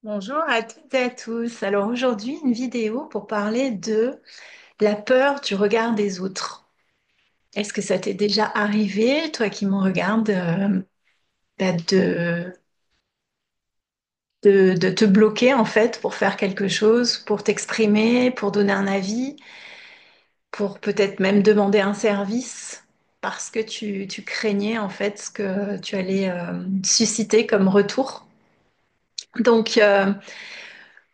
Bonjour à toutes et à tous. Alors aujourd'hui, une vidéo pour parler de la peur du regard des autres. Est-ce que ça t'est déjà arrivé, toi qui me regardes, bah, de te bloquer en fait pour faire quelque chose, pour t'exprimer, pour donner un avis, pour peut-être même demander un service parce que tu craignais en fait ce que tu allais susciter comme retour? Donc,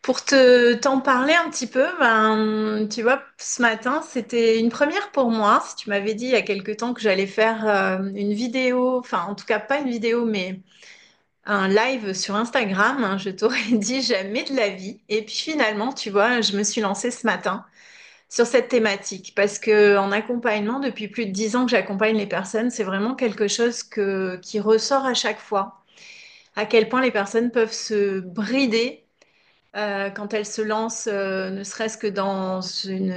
pour t'en parler un petit peu, ben, tu vois, ce matin, c'était une première pour moi. Si tu m'avais dit il y a quelque temps que j'allais faire une vidéo, enfin, en tout cas, pas une vidéo, mais un live sur Instagram, hein, je t'aurais dit jamais de la vie. Et puis finalement, tu vois, je me suis lancée ce matin sur cette thématique parce que en accompagnement, depuis plus de 10 ans que j'accompagne les personnes, c'est vraiment quelque chose qui ressort à chaque fois. À quel point les personnes peuvent se brider quand elle se lance, ne serait-ce que dans une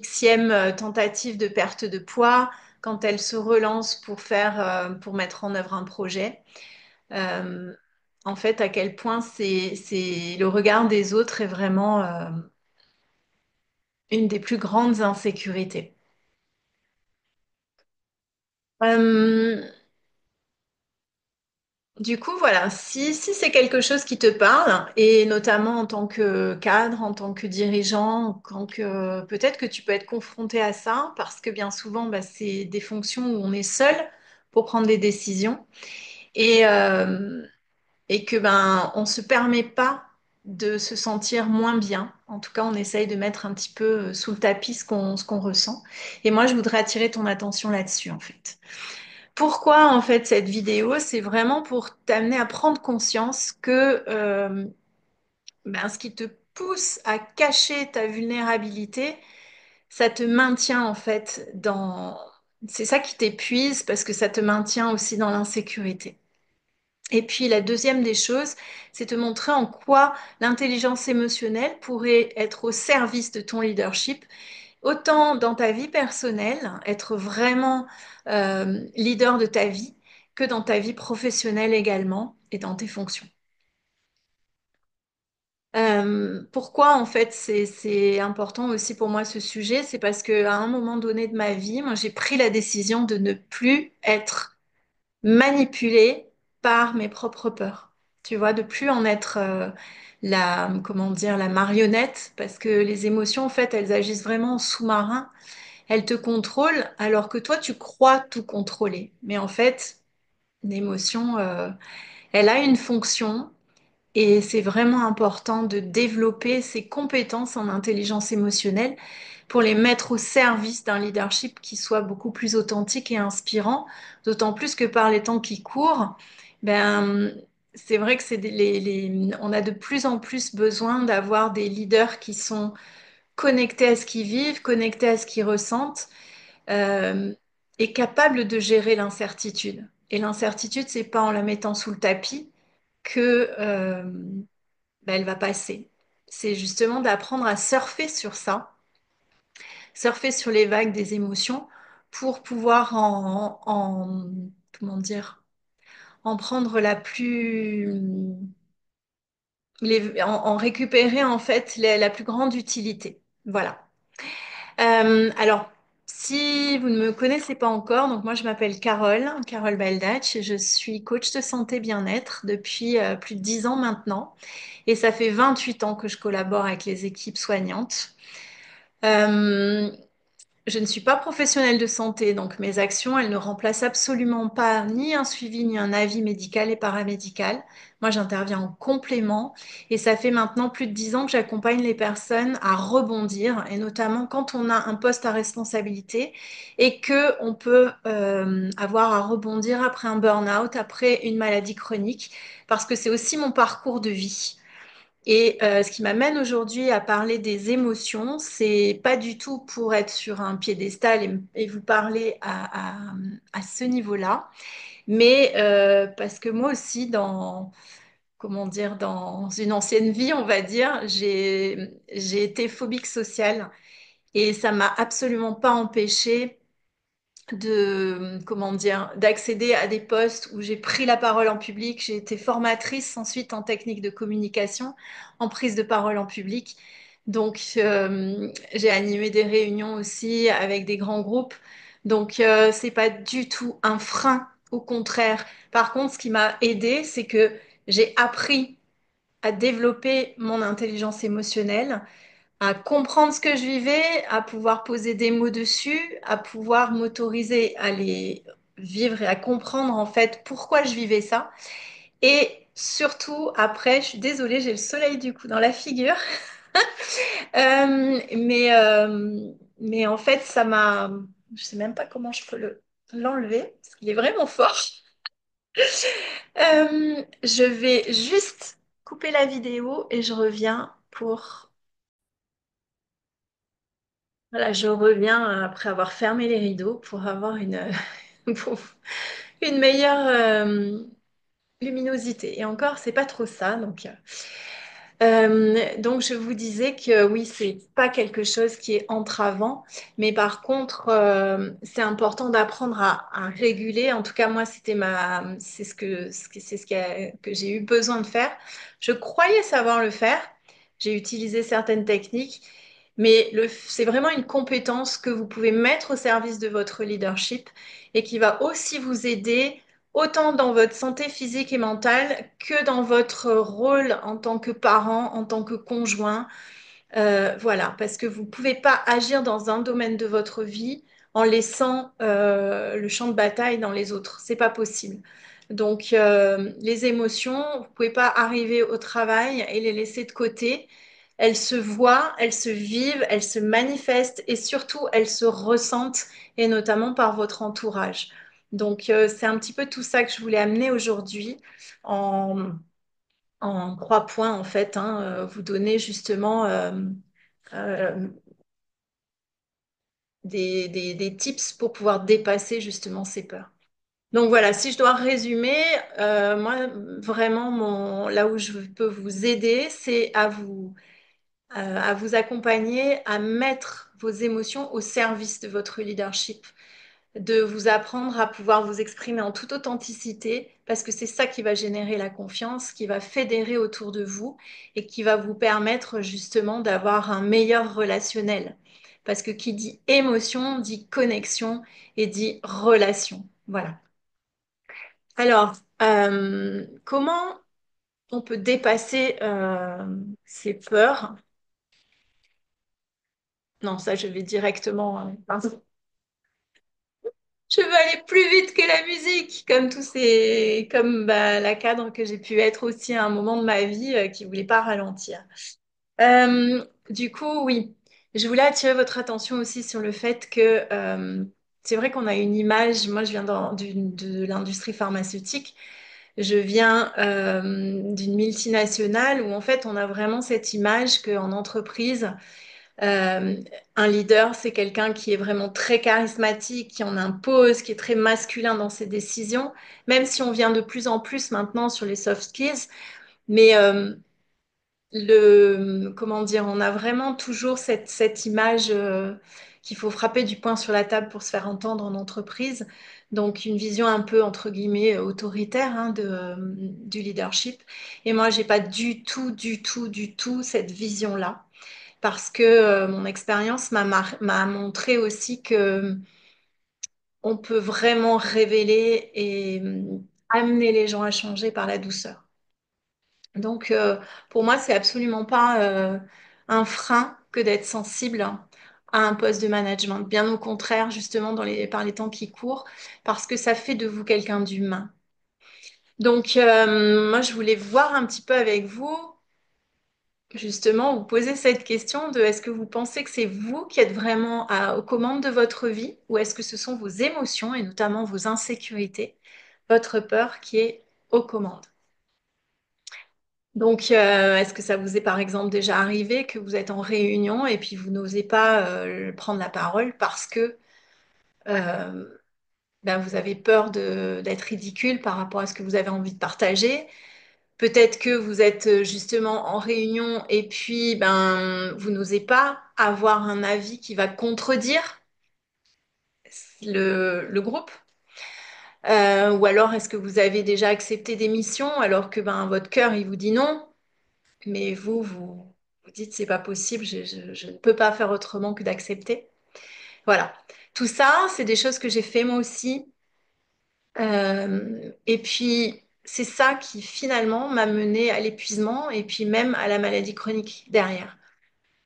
xième tentative de perte de poids, quand elle se relance pour mettre en œuvre un projet, euh, en fait, à quel point c'est le regard des autres est vraiment une des plus grandes insécurités. Euh, Du coup, voilà, si c'est quelque chose qui te parle, et notamment en tant que cadre, en tant que dirigeant, en tant que peut-être que tu peux être confronté à ça, parce que bien souvent, bah, c'est des fonctions où on est seul pour prendre des décisions, et, euh, et que ben on se permet pas de se sentir moins bien. En tout cas, on essaye de mettre un petit peu sous le tapis ce qu'on ressent. Et moi, je voudrais attirer ton attention là-dessus, en fait. Pourquoi en fait cette vidéo? C'est vraiment pour t'amener à prendre conscience que ben, ce qui te pousse à cacher ta vulnérabilité, ça te maintient en fait dans... C'est ça qui t'épuise parce que ça te maintient aussi dans l'insécurité. Et puis la deuxième des choses, c'est te montrer en quoi l'intelligence émotionnelle pourrait être au service de ton leadership autant dans ta vie personnelle, être vraiment leader de ta vie, que dans ta vie professionnelle également et dans tes fonctions. Pourquoi en fait c'est important aussi pour moi ce sujet? C'est parce qu'à un moment donné de ma vie, moi j'ai pris la décision de ne plus être manipulée par mes propres peurs. Tu vois, de plus en être comment dire, la marionnette, parce que les émotions en fait elles agissent vraiment en sous-marin. Elle te contrôle alors que toi, tu crois tout contrôler. Mais en fait, l'émotion, elle a une fonction et c'est vraiment important de développer ses compétences en intelligence émotionnelle pour les mettre au service d'un leadership qui soit beaucoup plus authentique et inspirant. D'autant plus que par les temps qui courent, ben, c'est vrai que on a de plus en plus besoin d'avoir des leaders qui sont connectés à ce qu'ils vivent, connectés à ce qu'ils ressentent euh, est capable de gérer l'incertitude. Et l'incertitude, c'est pas en la mettant sous le tapis que ben, elle va passer. C'est justement d'apprendre à surfer sur ça, surfer sur les vagues des émotions pour pouvoir comment dire, en prendre en récupérer en fait la plus grande utilité. Voilà. Alors, si vous ne me connaissez pas encore, donc moi je m'appelle Carole, Carole Baldach, je suis coach de santé bien-être depuis plus de 10 ans maintenant et ça fait 28 ans que je collabore avec les équipes soignantes. Euh, je ne suis pas professionnelle de santé, donc mes actions, elles ne remplacent absolument pas ni un suivi ni un avis médical et paramédical. Moi, j'interviens en complément et ça fait maintenant plus de 10 ans que j'accompagne les personnes à rebondir et notamment quand on a un poste à responsabilité et que on peut avoir à rebondir après un burn-out, après une maladie chronique, parce que c'est aussi mon parcours de vie. Et ce qui m'amène aujourd'hui à parler des émotions, c'est pas du tout pour être sur un piédestal et vous parler à ce niveau-là, mais parce que moi aussi, comment dire, dans une ancienne vie, on va dire, j'ai été phobique sociale et ça m'a absolument pas empêché comment dire, d'accéder à des postes où j'ai pris la parole en public. J'ai été formatrice ensuite en technique de communication, en prise de parole en public. Donc, j'ai animé des réunions aussi avec des grands groupes. Donc, c'est pas du tout un frein, au contraire. Par contre, ce qui m'a aidée, c'est que j'ai appris à développer mon intelligence émotionnelle, à comprendre ce que je vivais, à pouvoir poser des mots dessus, à pouvoir m'autoriser à les vivre et à comprendre en fait pourquoi je vivais ça. Et surtout, après, je suis désolée, j'ai le soleil du coup dans la figure. Mais en fait, ça m'a... Je sais même pas comment je peux l'enlever, parce qu'il est vraiment fort. Je vais juste couper la vidéo et je reviens pour... Voilà, je reviens après avoir fermé les rideaux pour avoir pour une meilleure luminosité. Et encore, c'est pas trop ça. Donc, je vous disais que oui, c'est pas quelque chose qui est entravant, mais par contre, c'est important d'apprendre à réguler. En tout cas, moi, c'est que j'ai eu besoin de faire. Je croyais savoir le faire. J'ai utilisé certaines techniques, mais c'est vraiment une compétence que vous pouvez mettre au service de votre leadership et qui va aussi vous aider autant dans votre santé physique et mentale que dans votre rôle en tant que parent, en tant que conjoint. Voilà, parce que vous ne pouvez pas agir dans un domaine de votre vie en laissant le champ de bataille dans les autres. C'est pas possible. Donc, les émotions, vous ne pouvez pas arriver au travail et les laisser de côté. Elles se voient, elles se vivent, elles se manifestent et surtout elles se ressentent, et notamment par votre entourage. Donc, c'est un petit peu tout ça que je voulais amener aujourd'hui en, en 3 points, en fait, hein, vous donner justement euh, des tips pour pouvoir dépasser justement ces peurs. Donc voilà, si je dois résumer, moi, vraiment, là où je peux vous aider, c'est à vous accompagner à mettre vos émotions au service de votre leadership, de vous apprendre à pouvoir vous exprimer en toute authenticité, parce que c'est ça qui va générer la confiance, qui va fédérer autour de vous et qui va vous permettre justement d'avoir un meilleur relationnel. Parce que qui dit émotion dit connexion et dit relation. Voilà. Alors, comment on peut dépasser ces peurs? Non, ça, je vais directement. Pardon. Je veux aller plus vite que la musique, comme bah, la cadre que j'ai pu être aussi à un moment de ma vie qui voulait pas ralentir. Du coup, oui, je voulais attirer votre attention aussi sur le fait que c'est vrai qu'on a une image. Moi, je viens de l'industrie pharmaceutique. Je viens d'une multinationale où en fait, on a vraiment cette image qu'en entreprise euh, un leader, c'est quelqu'un qui est vraiment très charismatique, qui en impose, qui est très masculin dans ses décisions, même si on vient de plus en plus maintenant sur les soft skills. Mais comment dire, on a vraiment toujours cette image qu'il faut frapper du poing sur la table pour se faire entendre en entreprise. Donc une vision un peu entre guillemets autoritaire hein, du leadership. Et moi, j'ai pas du tout, du tout, du tout cette vision-là parce que mon expérience m'a montré aussi que on peut vraiment révéler et amener les gens à changer par la douceur. Donc, pour moi, c'est absolument pas un frein que d'être sensible à un poste de management. Bien au contraire, justement, par les temps qui courent, parce que ça fait de vous quelqu'un d'humain. Donc, moi, je voulais voir un petit peu avec vous justement, vous posez cette question de est-ce que vous pensez que c'est vous qui êtes vraiment aux commandes de votre vie ou est-ce que ce sont vos émotions et notamment vos insécurités, votre peur qui est aux commandes? Donc, est-ce que ça vous est par exemple déjà arrivé que vous êtes en réunion et puis vous n'osez pas prendre la parole parce que euh, ben, vous avez peur d'être ridicule par rapport à ce que vous avez envie de partager? Peut-être que vous êtes justement en réunion et puis ben vous n'osez pas avoir un avis qui va contredire le groupe? Ou alors est-ce que vous avez déjà accepté des missions alors que ben, votre cœur il vous dit non, mais vous dites c'est pas possible, je ne peux pas faire autrement que d'accepter. Voilà. Tout ça, c'est des choses que j'ai fait moi aussi. Et puis, c'est ça qui finalement m'a mené à l'épuisement et puis même à la maladie chronique derrière.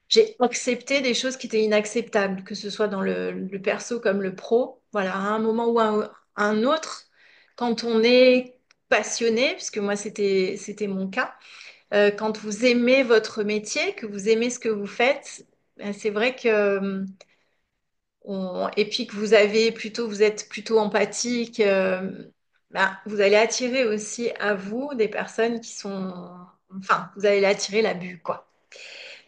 J'ai accepté des choses qui étaient inacceptables, que ce soit dans le perso comme le pro. Voilà, à un moment ou à un autre, quand on est passionné, puisque moi c'était mon cas, quand vous aimez votre métier, que vous aimez ce que vous faites, ben, c'est vrai que et puis que vous êtes plutôt empathique, ben, vous allez attirer aussi à vous des personnes qui sont, enfin, vous allez attirer l'abus, quoi.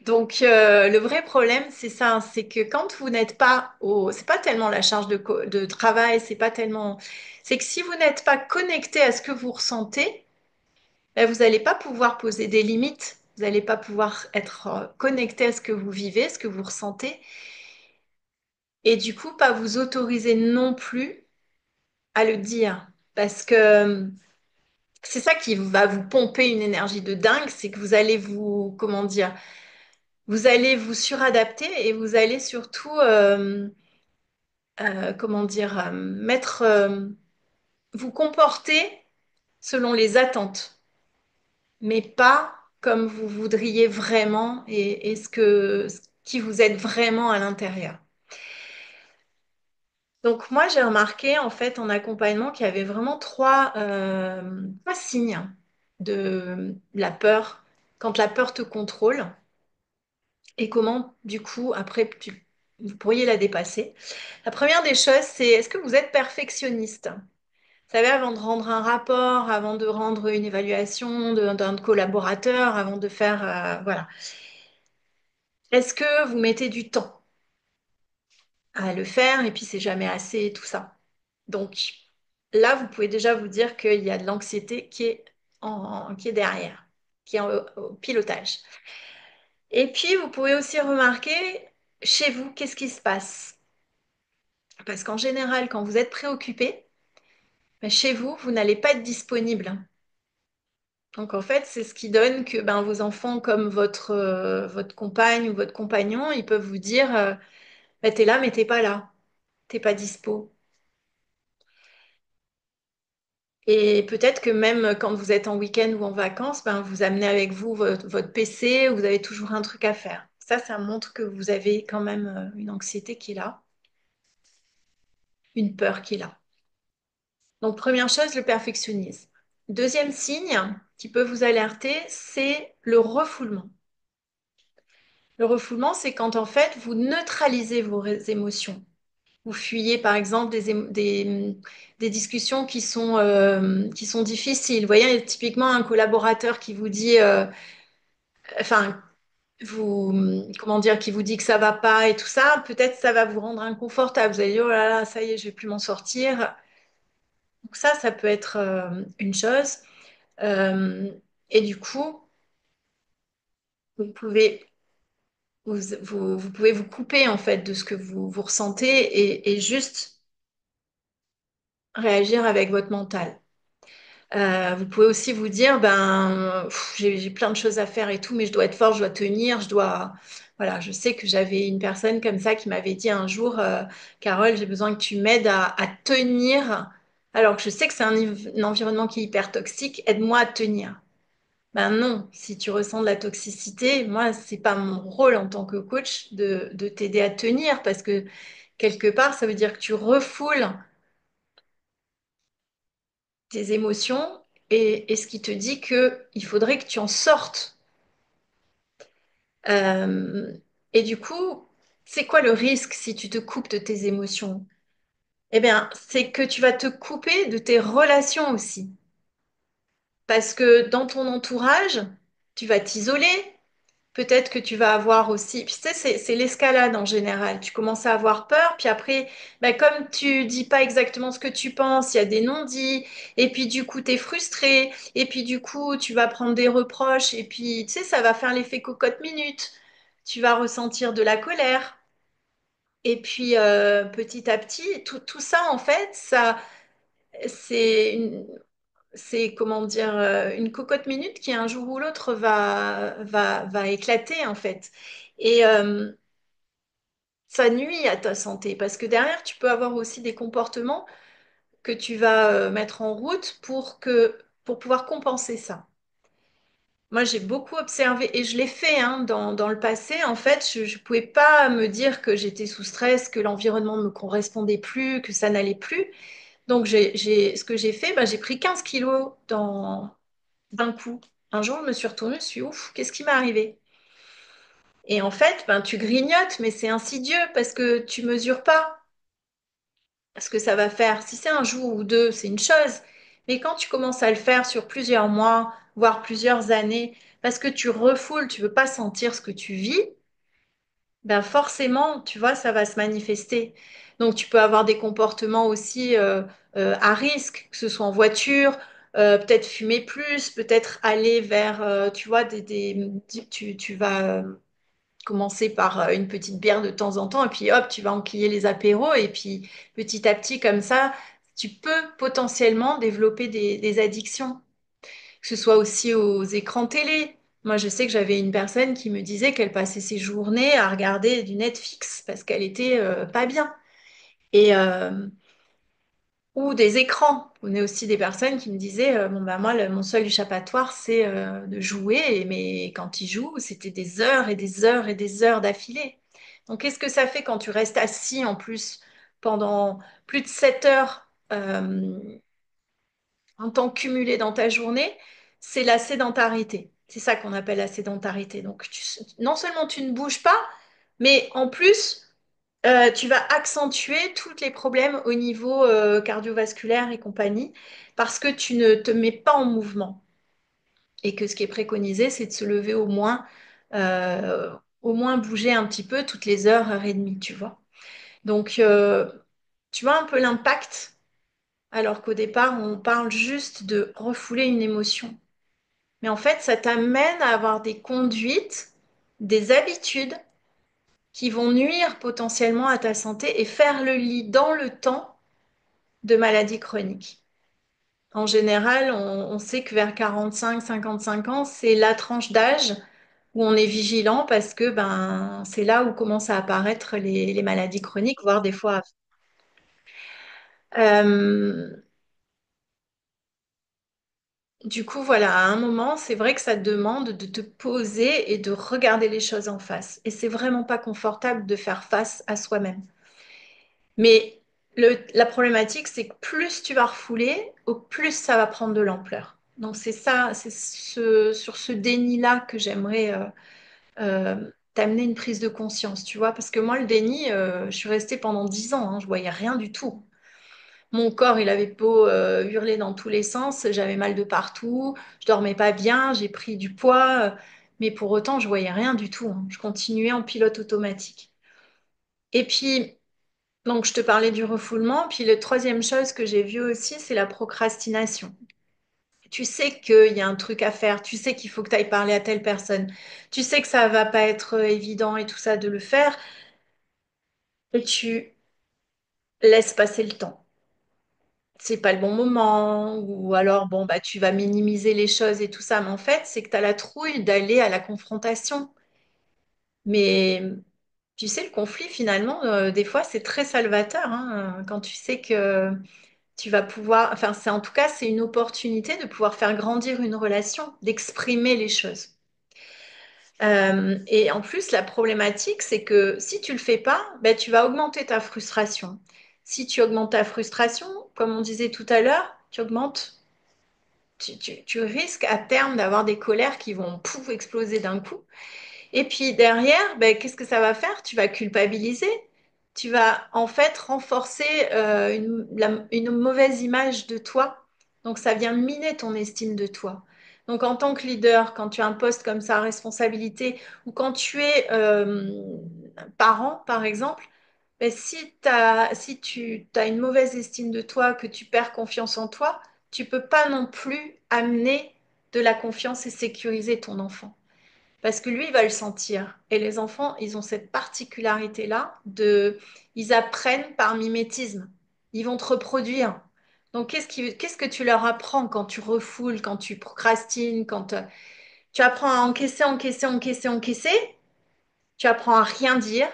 Donc, le vrai problème, c'est ça, hein, c'est que quand vous n'êtes pas c'est pas tellement la charge de travail, c'est pas tellement, c'est que si vous n'êtes pas connecté à ce que vous ressentez, ben, vous n'allez pas pouvoir poser des limites, vous n'allez pas pouvoir être connecté à ce que vous vivez, ce que vous ressentez, et du coup, pas vous autoriser non plus à le dire, parce que c'est ça qui va vous pomper une énergie de dingue, c'est que vous allez vous, comment dire, vous allez vous suradapter et vous allez surtout, comment dire, vous comporter selon les attentes, mais pas comme vous voudriez vraiment et ce qui vous êtes vraiment à l'intérieur. Donc moi, j'ai remarqué en fait en accompagnement qu'il y avait vraiment trois signes de la peur, quand la peur te contrôle et comment du coup après vous pourriez la dépasser. La première des choses, c'est est-ce que vous êtes perfectionniste? Vous savez, avant de rendre un rapport, avant de rendre une évaluation d'un collaborateur, avant de faire, voilà. Est-ce que vous mettez du temps à le faire et puis c'est jamais assez et tout ça? Donc là, vous pouvez déjà vous dire qu'il y a de l'anxiété qui est derrière, qui est au pilotage. Et puis, vous pouvez aussi remarquer chez vous, qu'est-ce qui se passe? Parce qu'en général, quand vous êtes préoccupé, ben, chez vous, vous n'allez pas être disponible. Donc en fait, c'est ce qui donne que ben, vos enfants, comme votre compagne ou votre compagnon, ils peuvent vous dire, ben, t'es là, mais t'es pas là, t'es pas dispo. Et peut-être que même quand vous êtes en week-end ou en vacances, ben, vous amenez avec vous votre PC, vous avez toujours un truc à faire. Ça montre que vous avez quand même une anxiété qui est là, une peur qui est là. Donc, première chose, le perfectionnisme. Deuxième signe qui peut vous alerter, c'est le refoulement. Le refoulement, c'est quand en fait vous neutralisez vos émotions. Vous fuyez par exemple des discussions qui sont difficiles. Vous voyez, typiquement un collaborateur qui vous dit, enfin, comment dire, qui vous dit que ça va pas et tout ça, peut-être ça va vous rendre inconfortable. Vous allez dire, oh là là, ça y est, je vais plus m'en sortir. Donc ça peut être une chose. Euh, et du coup, vous pouvez vous pouvez vous couper en fait de ce que vous ressentez et juste réagir avec votre mental. Vous pouvez aussi vous dire, ben, j'ai plein de choses à faire et tout, mais je dois être forte, je dois tenir, je dois... Voilà, je sais que j'avais une personne comme ça qui m'avait dit un jour, Carole, j'ai besoin que tu m'aides à tenir, alors que je sais que c'est un environnement qui est hyper toxique, aide-moi à tenir. Ben non, si tu ressens de la toxicité, moi, c'est pas mon rôle en tant que coach de t'aider à tenir, parce que quelque part, ça veut dire que tu refoules tes émotions et ce qui te dit que il faudrait que tu en sortes. Euh, et du coup, c'est quoi le risque si tu te coupes de tes émotions? Eh bien, c'est que tu vas te couper de tes relations aussi. Parce que dans ton entourage, tu vas t'isoler. Peut-être que tu vas avoir aussi, puis tu sais, c'est l'escalade en général. Tu commences à avoir peur, puis après, ben, comme tu dis pas exactement ce que tu penses, il y a des non-dits, et puis du coup, tu es frustré, et puis du coup, tu vas prendre des reproches, et puis tu sais, ça va faire l'effet cocotte minute. Tu vas ressentir de la colère. Et puis petit à petit, tout ça, en fait, ça, c'est c'est comment dire, une cocotte minute qui un jour ou l'autre va éclater, en fait. Et ça nuit à ta santé parce que derrière, tu peux avoir aussi des comportements que tu vas mettre en route pour pouvoir compenser ça. Moi, j'ai beaucoup observé et je l'ai fait hein, dans le passé. En fait, je ne pouvais pas me dire que j'étais sous stress, que l'environnement ne me correspondait plus, que ça n'allait plus. Donc, ce que j'ai fait, bah, j'ai pris 15 kilos d'un coup. Un jour, je me suis retournée, je me suis dit, ouf, qu'est-ce qui m'est arrivé? Et en fait, ben, tu grignotes, mais c'est insidieux parce que tu mesures pas ce que ça va faire. Si c'est un jour ou deux, c'est une chose. Mais quand tu commences à le faire sur plusieurs mois, voire plusieurs années, parce que tu refoules, tu veux pas sentir ce que tu vis, ben forcément, tu vois, ça va se manifester. Donc, tu peux avoir des comportements aussi à risque, que ce soit en voiture, peut-être fumer plus, peut-être aller vers, tu vois, tu vas commencer par une petite bière de temps en temps, et puis hop, tu vas enquiller les apéros, et puis petit à petit, comme ça, tu peux potentiellement développer des addictions, que ce soit aussi aux écrans télé. Moi, je sais que j'avais une personne qui me disait qu'elle passait ses journées à regarder du Netflix parce qu'elle était pas bien. Et, ou des écrans. On est aussi des personnes qui me disaient, bon bah moi, mon seul échappatoire, c'est de jouer. Mais quand ils jouent, c'était des heures et des heures et des heures d'affilée. Donc, qu'est-ce que ça fait quand tu restes assis en plus pendant plus de 7 heures en temps cumulé dans ta journée? C'est la sédentarité. C'est ça qu'on appelle la sédentarité. Donc, non seulement tu ne bouges pas, mais en plus, tu vas accentuer tous les problèmes au niveau cardiovasculaire et compagnie parce que tu ne te mets pas en mouvement et que ce qui est préconisé, c'est de se lever au moins bouger un petit peu toutes les heures, heure et demie, tu vois. Donc, tu vois un peu l'impact alors qu'au départ, on parle juste de refouler une émotion. Mais en fait, ça t'amène à avoir des conduites, des habitudes qui vont nuire potentiellement à ta santé et faire le lit dans le temps de maladies chroniques. En général, on sait que vers 45-55 ans, c'est la tranche d'âge où on est vigilant parce que ben, c'est là où commencent à apparaître les maladies chroniques, voire des fois. Euh, du coup, voilà, à un moment, c'est vrai que ça te demande de te poser et de regarder les choses en face. Et c'est vraiment pas confortable de faire face à soi-même. Mais la problématique, c'est que plus tu vas refouler, au plus ça va prendre de l'ampleur. Donc c'est ça, sur ce déni-là que j'aimerais t'amener une prise de conscience, tu vois, parce que moi, le déni, je suis restée pendant 10 ans, hein, je voyais rien du tout. Mon corps, il avait beau hurler dans tous les sens, j'avais mal de partout, je dormais pas bien, j'ai pris du poids, mais pour autant, je voyais rien du tout, hein. Je continuais en pilote automatique. Et puis, donc, je te parlais du refoulement. Puis, la troisième chose que j'ai vue aussi, c'est la procrastination. Tu sais qu'il y a un truc à faire, tu sais qu'il faut que tu ailles parler à telle personne, tu sais que ça va pas être évident et tout ça de le faire, et tu laisses passer le temps. C'est pas le bon moment, ou alors, bon, bah, tu vas minimiser les choses et tout ça, mais en fait, c'est que tu as la trouille d'aller à la confrontation. Mais tu sais, le conflit, finalement, des fois, c'est très salvateur, hein, quand tu sais que tu vas pouvoir, enfin, c'est en tout cas, c'est une opportunité de pouvoir faire grandir une relation, d'exprimer les choses. Et en plus, la problématique, c'est que si tu le fais pas, ben, tu vas augmenter ta frustration. Si tu augmentes ta frustration, comme on disait tout à l'heure, tu augmentes, tu risques à terme d'avoir des colères qui vont pouf, exploser d'un coup. Et puis derrière, ben, qu'est-ce que ça va faire? Tu vas culpabiliser. Tu vas en fait renforcer une mauvaise image de toi. Donc ça vient miner ton estime de toi. Donc en tant que leader, quand tu as un poste comme ça à responsabilité, ou quand tu es parent, par exemple, ben, si tu as une mauvaise estime de toi, que tu perds confiance en toi, tu peux pas non plus amener de la confiance et sécuriser ton enfant. parce que lui, il va le sentir. Et les enfants, ils ont cette particularité-là ils apprennent par mimétisme. Ils vont te reproduire. Donc, qu'est-ce que tu leur apprends quand tu refoules, quand tu procrastines, tu apprends à encaisser, encaisser, encaisser, encaisser. Tu apprends à rien dire.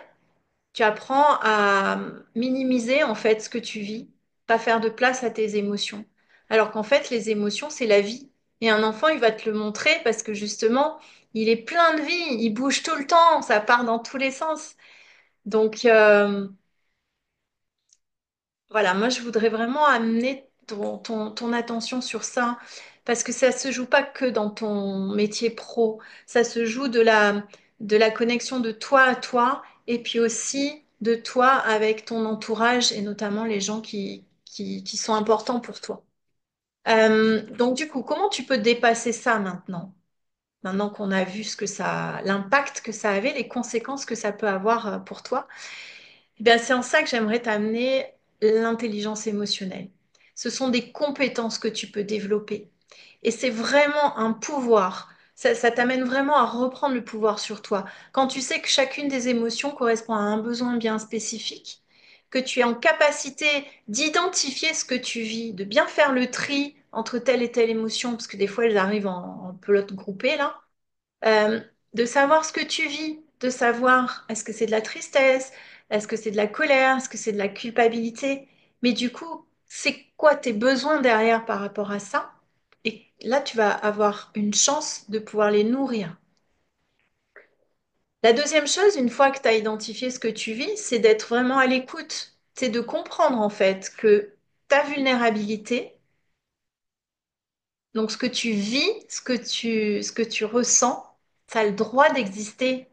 Tu apprends à minimiser en fait ce que tu vis, pas faire de place à tes émotions. Alors qu'en fait, les émotions, c'est la vie. Et un enfant, il va te le montrer parce que justement, il est plein de vie, il bouge tout le temps, ça part dans tous les sens. Donc, voilà, moi je voudrais vraiment amener ton attention sur ça, parce que ça se joue pas que dans ton métier pro, ça se joue de la connexion de toi à toi, et puis aussi de toi avec ton entourage, et notamment les gens qui sont importants pour toi. Donc du coup, comment tu peux dépasser ça maintenant? Maintenant qu'on a vu l'impact que ça avait, les conséquences que ça peut avoir pour toi. Eh bien, c'est en ça que j'aimerais t'amener l'intelligence émotionnelle. Ce sont des compétences que tu peux développer. Et c'est vraiment un pouvoir. Ça t'amène vraiment à reprendre le pouvoir sur toi. Quand tu sais que chacune des émotions correspond à un besoin bien spécifique, que tu es en capacité d'identifier ce que tu vis, de bien faire le tri entre telle et telle émotion, parce que des fois elles arrivent en pelote groupée là, euh, de savoir ce que tu vis, de savoir est-ce que c'est de la tristesse, est-ce que c'est de la colère, est-ce que c'est de la culpabilité. Mais du coup, c'est quoi tes besoins derrière par rapport à ça? Et là, tu vas avoir une chance de pouvoir les nourrir. La deuxième chose, une fois que tu as identifié ce que tu vis, c'est d'être vraiment à l'écoute. C'est de comprendre en fait que ta vulnérabilité, donc ce que tu vis, ce que tu ressens, ça a le droit d'exister.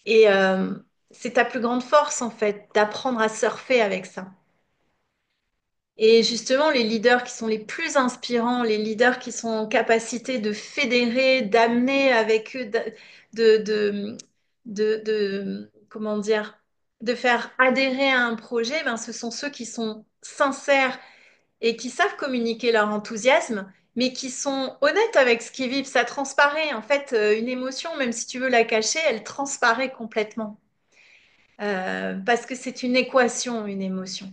Et c'est ta plus grande force, en fait, d'apprendre à surfer avec ça. Et justement, les leaders qui sont les plus inspirants, les leaders qui sont en capacité de fédérer, d'amener avec eux, de, de, comment dire, de faire adhérer à un projet, ben, ce sont ceux qui sont sincères et qui savent communiquer leur enthousiasme, mais qui sont honnêtes avec ce qu'ils vivent. Ça transparaît. En fait, une émotion, même si tu veux la cacher, elle transparaît complètement. Parce que c'est une équation, une émotion.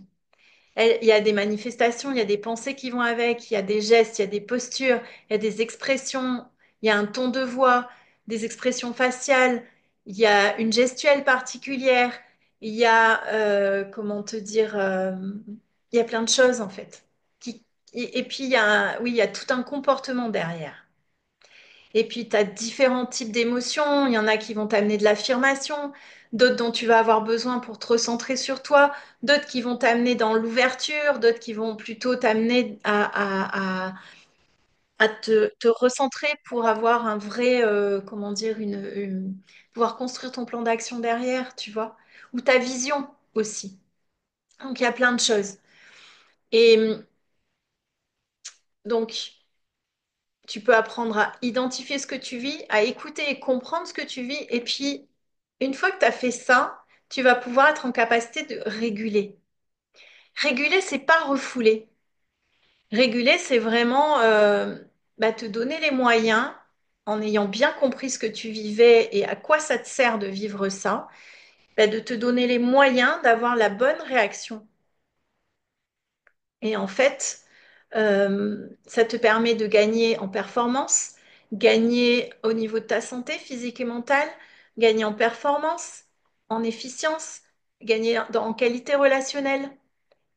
Il y a des manifestations, il y a des pensées qui vont avec, il y a des gestes, il y a des postures, il y a des expressions, il y a un ton de voix, des expressions faciales, il y a une gestuelle particulière, il y a, comment te dire, il y a plein de choses en fait. Et puis, oui, il y a tout un comportement derrière. Et puis, tu as différents types d'émotions. Il y en a qui vont t'amener de l'affirmation, d'autres dont tu vas avoir besoin pour te recentrer sur toi, d'autres qui vont t'amener dans l'ouverture, d'autres qui vont plutôt t'amener à te recentrer pour avoir un vrai, comment dire, pouvoir construire ton plan d'action derrière, tu vois, ou ta vision aussi. Donc, il y a plein de choses. Et donc, tu peux apprendre à identifier ce que tu vis, à écouter et comprendre ce que tu vis. Et puis, une fois que tu as fait ça, tu vas pouvoir être en capacité de réguler. Réguler, c'est pas refouler. Réguler, c'est vraiment te donner les moyens, en ayant bien compris ce que tu vivais et à quoi ça te sert de vivre ça, de te donner les moyens d'avoir la bonne réaction. Et en fait, ça te permet de gagner en performance, gagner au niveau de ta santé physique et mentale, gagner en performance, en efficience, gagner en qualité relationnelle.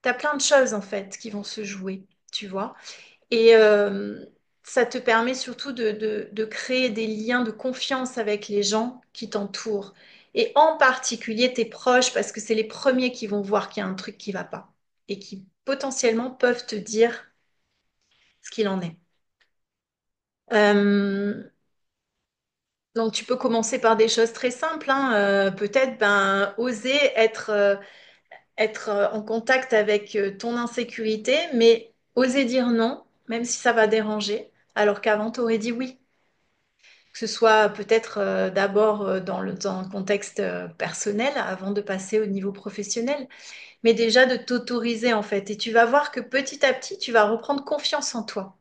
Tu as plein de choses en fait qui vont se jouer, tu vois. Et ça te permet surtout de créer des liens de confiance avec les gens qui t'entourent. Et en particulier tes proches, parce que c'est les premiers qui vont voir qu'il y a un truc qui va pas et qui potentiellement peuvent te dire ce qu'il en est. Euh, donc tu peux commencer par des choses très simples, hein. Peut-être oser être en contact avec ton insécurité, mais oser dire non, même si ça va déranger, alors qu'avant tu aurais dit oui. Que ce soit peut-être d'abord dans un contexte personnel avant de passer au niveau professionnel, mais déjà de t'autoriser en fait. Et tu vas voir que petit à petit, tu vas reprendre confiance en toi,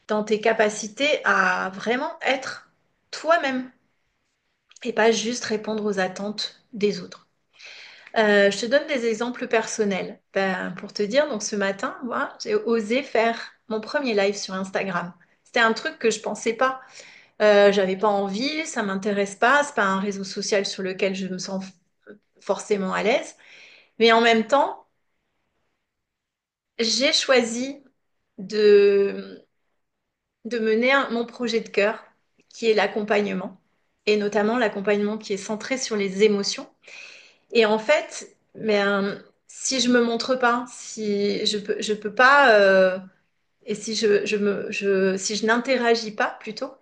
dans tes capacités à vraiment être toi-même et pas juste répondre aux attentes des autres. Je te donne des exemples personnels. Ben, pour te dire, donc ce matin, moi, j'ai osé faire mon premier live sur Instagram. C'était un truc que je pensais pas. J'avais pas envie, ça m'intéresse pas, c'est pas un réseau social sur lequel je me sens forcément à l'aise. Mais en même temps, j'ai choisi de, de mener mon projet de cœur, qui est l'accompagnement, et notamment l'accompagnement qui est centré sur les émotions. Et en fait, ben, si je me montre pas, si je peux pas, et si si je n'interagis pas plutôt,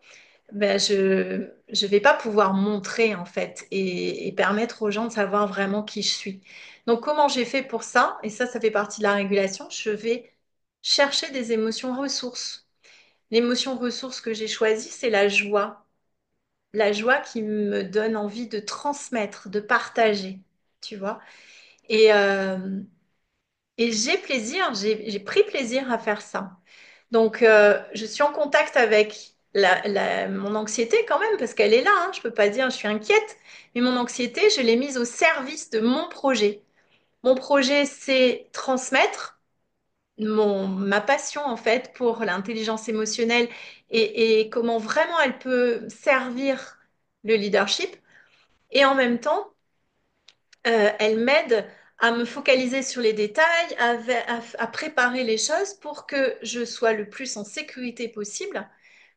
ben je vais pas pouvoir montrer en fait et permettre aux gens de savoir vraiment qui je suis. Donc comment j'ai fait pour ça? Et ça fait partie de la régulation. Je vais chercher des émotions ressources. L'émotion ressource que j'ai choisie, c'est la joie. La joie qui me donne envie de transmettre, de partager, tu vois. Et, euh, et j'ai plaisir, j'ai pris plaisir à faire ça. Donc, je suis en contact avec mon anxiété quand même, parce qu'elle est là, hein, je peux pas dire je suis inquiète, mais mon anxiété, je l'ai mise au service de mon projet. Mon projet, c'est transmettre ma passion en fait pour l'intelligence émotionnelle et comment vraiment elle peut servir le leadership. Et en même temps, elle m'aide à me focaliser sur les détails, à préparer les choses pour que je sois le plus en sécurité possible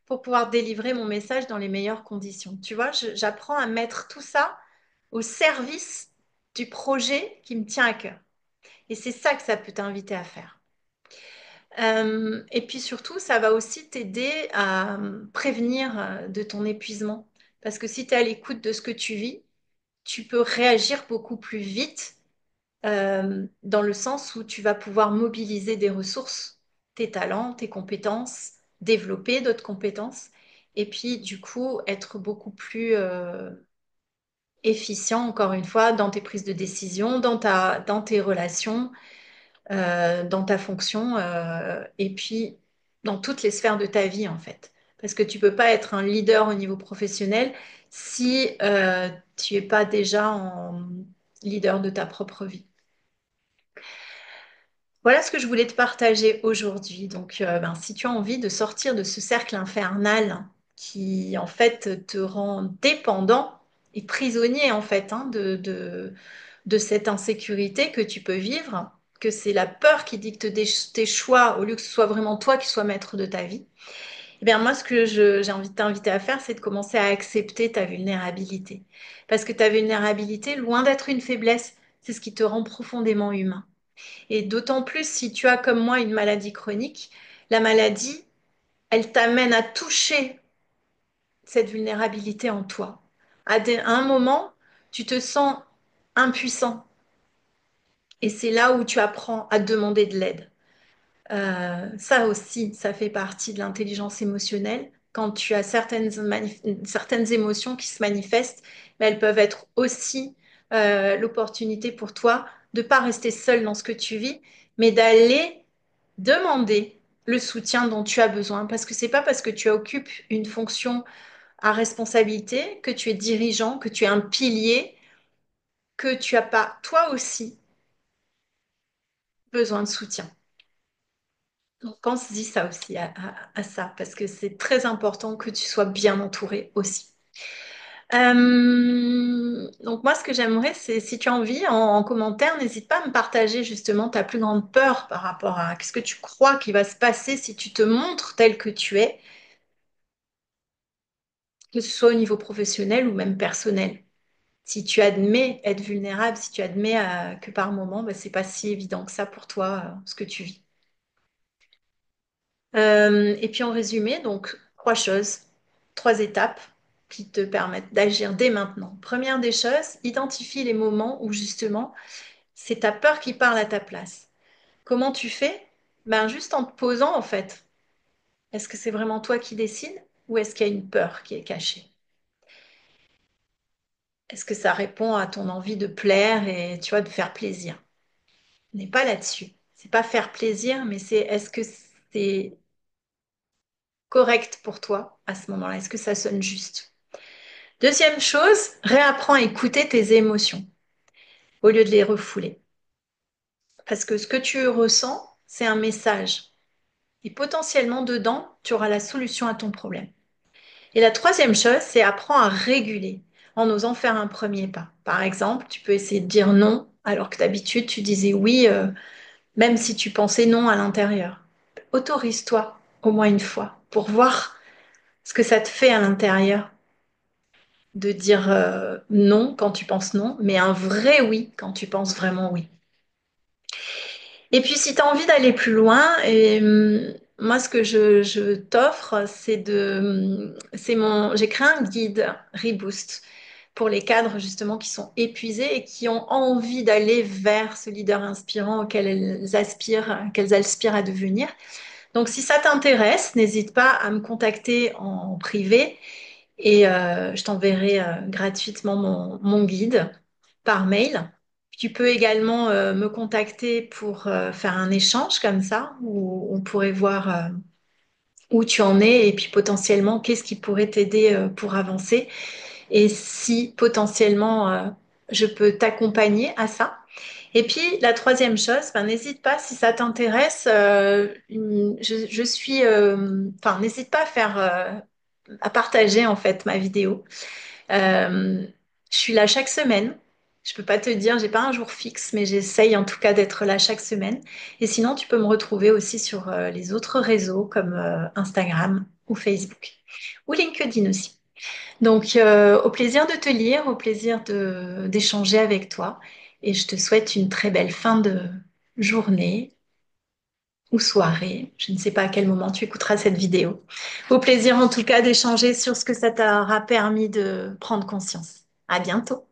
pour pouvoir délivrer mon message dans les meilleures conditions. Tu vois, j'apprends à mettre tout ça au service du projet qui me tient à cœur. Et c'est ça que ça peut t'inviter à faire. Et puis surtout, ça va aussi t'aider à prévenir de ton épuisement. Parce que si tu es à l'écoute de ce que tu vis, tu peux réagir beaucoup plus vite dans le sens où tu vas pouvoir mobiliser des ressources, tes talents, tes compétences, développer d'autres compétences, et puis du coup être beaucoup plus efficient, encore une fois, dans tes prises de décision, dans tes relations, dans ta fonction, et puis dans toutes les sphères de ta vie, en fait. Parce que tu peux pas être un leader au niveau professionnel si tu es pas déjà en leader de ta propre vie. Voilà ce que je voulais te partager aujourd'hui. Donc, ben, si tu as envie de sortir de ce cercle infernal qui, en fait, te rend dépendant et prisonnier, en fait, hein, de cette insécurité que tu peux vivre, que c'est la peur qui dicte tes choix au lieu que ce soit vraiment toi qui sois maître de ta vie, eh bien, moi, ce que j'ai envie de t'inviter à faire, c'est de commencer à accepter ta vulnérabilité. Parce que ta vulnérabilité, loin d'être une faiblesse, c'est ce qui te rend profondément humain. Et d'autant plus si tu as comme moi une maladie chronique, la maladie, elle t'amène à toucher cette vulnérabilité en toi. À un moment, tu te sens impuissant. Et c'est là où tu apprends à demander de l'aide. Ça aussi, ça fait partie de l'intelligence émotionnelle. Quand tu as certaines émotions qui se manifestent, mais elles peuvent être aussi l'opportunité pour toi de ne pas rester seul dans ce que tu vis, mais d'aller demander le soutien dont tu as besoin. Parce que c'est pas parce que tu occupes une fonction à responsabilité, que tu es dirigeant, que tu es un pilier, que tu n'as pas toi aussi besoin de soutien. Donc, pense-y ça aussi à ça, parce que c'est très important que tu sois bien entouré aussi. Donc moi, ce que j'aimerais, c'est si tu as envie, en commentaire, n'hésite pas à me partager justement ta plus grande peur par rapport à qu'est-ce que tu crois qui va se passer si tu te montres tel que tu es, que ce soit au niveau professionnel ou même personnel. Si tu admets être vulnérable, si tu admets que par moment, bah, c'est pas si évident que ça pour toi, ce que tu vis. Et puis en résumé, donc trois choses, trois étapes qui te permettent d'agir dès maintenant. Première des choses, identifie les moments où justement c'est ta peur qui parle à ta place. Comment tu fais? Ben juste en te posant en fait. Est-ce que c'est vraiment toi qui décides ou est-ce qu'il y a une peur qui est cachée? Est-ce que ça répond à ton envie de plaire et tu vois de faire plaisir? On n'est pas là-dessus. C'est pas faire plaisir, mais c'est est-ce que c'est correct pour toi à ce moment-là? Est-ce que ça sonne juste? Deuxième chose, réapprends à écouter tes émotions au lieu de les refouler. Parce que ce que tu ressens, c'est un message. Et potentiellement, dedans, tu auras la solution à ton problème. Et la troisième chose, c'est apprends à réguler en osant faire un premier pas. Par exemple, tu peux essayer de dire non alors que d'habitude, tu disais oui, même si tu pensais non à l'intérieur. Autorise-toi au moins une fois pour voir ce que ça te fait à l'intérieur de dire non quand tu penses non, mais un vrai oui quand tu penses vraiment oui. Et puis, si tu as envie d'aller plus loin, moi, ce que je t'offre, j'ai créé un guide Reboost pour les cadres justement qui sont épuisés et qui ont envie d'aller vers ce leader inspirant auquel qu'elles aspirent à devenir. Donc, si ça t'intéresse, n'hésite pas à me contacter en privé et je t'enverrai gratuitement mon guide par mail. Tu peux également me contacter pour faire un échange comme ça, où on pourrait voir où tu en es et puis potentiellement qu'est-ce qui pourrait t'aider pour avancer et si potentiellement je peux t'accompagner à ça. Et puis la troisième chose, ben, n'hésite pas si ça t'intéresse, je suis, enfin n'hésite pas à faire, à partager en fait ma vidéo. Euh, je suis là chaque semaine. Je peux pas te dire, j'ai pas un jour fixe, mais j'essaye en tout cas d'être là chaque semaine. Et sinon, tu peux me retrouver aussi sur les autres réseaux comme Instagram ou Facebook ou LinkedIn aussi. Donc, au plaisir de te lire, au plaisir d'échanger avec toi. Et je te souhaite une très belle fin de journée ou soirée. Je ne sais pas à quel moment tu écouteras cette vidéo. Au plaisir en tout cas d'échanger sur ce que ça t'aura permis de prendre conscience. À bientôt.